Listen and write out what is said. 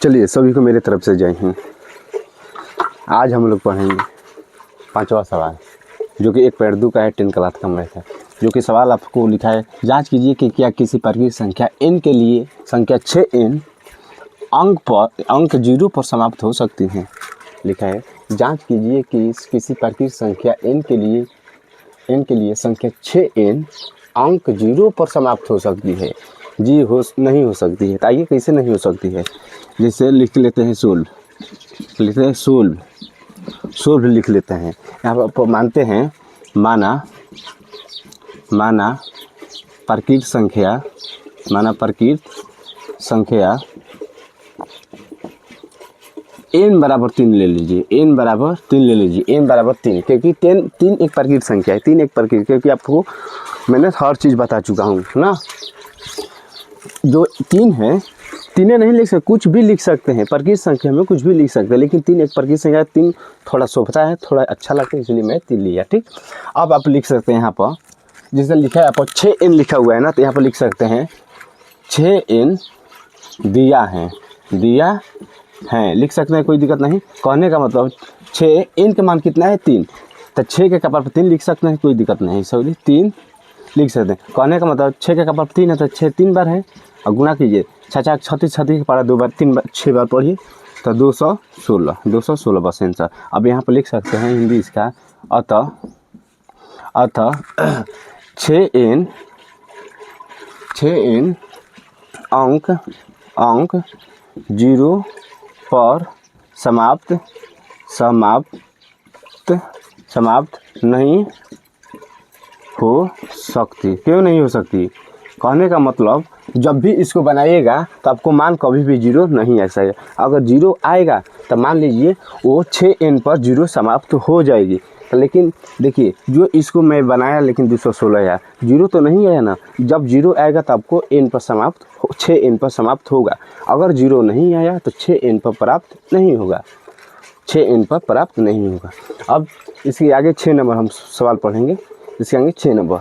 चलिए सभी को मेरे तरफ से जय हिंद। आज हम लोग पढ़ेंगे 5वां सवाल, जो कि एक पैर 2 का है, 10 क्लास का मैथ है। जो कि सवाल आपको लिखा है, जांच कीजिए कि क्या किसी प्रकृत संख्या n के लिए संख्या 6n अंक 0 पर समाप्त हो सकती है। लिखा है, जांच कीजिए कि किसी प्रकृत संख्या n के लिए संख्या 6n अंक 0 पर समाप्त हो सकती है। जी नहीं हो सकती है। तो आइए कैसे नहीं हो सकती है। जैसे लिख लेते हैं सोल्व, सोल्व लिख लेते हैं। यहाँ पर मानते हैं, माना प्रकृत संख्या n बराबर 3 ले लीजिए, n बराबर 3, क्योंकि 3 एक प्रकृत संख्या है, 3 एक प्रकृत, क्योंकि आपको मैंने हर चीज़ बता चुका हूँ ना। जो 3 है, 3 नहीं लिख सकते, कुछ भी लिख सकते हैं, प्रकृत संख्या में कुछ भी लिख सकते हैं, लेकिन 3 एक प्रकृत संख्या है। 3 थोड़ा शोभता है, थोड़ा अच्छा लगता है, इसलिए मैं 3 लिया। ठीक, अब आप लिख सकते हैं यहाँ पर, जैसे लिखा है आप 6n लिखा हुआ है ना, तो यहाँ पर लिख सकते हैं 6n दिया है लिख सकते हैं, कोई दिक्कत नहीं। कहने का मतलब 6n का मान कितना है 3, तो 6 के कपार पर 3 लिख सकते हैं, कोई दिक्कत नहीं। सॉरी 3 लिख सकते हैं। कहने का मतलब 6 के कपार पर 3 है, तो 6 3 बार है, और गुणा कीजिए 6 36 के पारा 2 बार, 3 बार 6 बार पढ़िए, तो 216 आंसर। अब यहाँ पर लिख सकते हैं हिंदी इसका, अतः 6n अंक 0 पर समाप्त नहीं हो सकती। क्यों नहीं हो सकती? कहने का मतलब जब भी इसको बनाइएगा तो आपको मान कभी भी 0 नहीं आ सकेगा। अगर 0 आएगा तो मान लीजिए वो 6n पर 0 समाप्त हो जाएगी। लेकिन देखिए, जो इसको मैं बनाया, लेकिन 216 आया, 0 तो नहीं आया ना। जब 0 आएगा तो आपको n पर 6n पर समाप्त होगा। अगर 0 नहीं आया तो 6n पर प्राप्त नहीं होगा, 6n पर प्राप्त नहीं होगा। अब इसके आगे 6 नंबर हम सवाल पढ़ेंगे। इसके आगे 6 नंबर,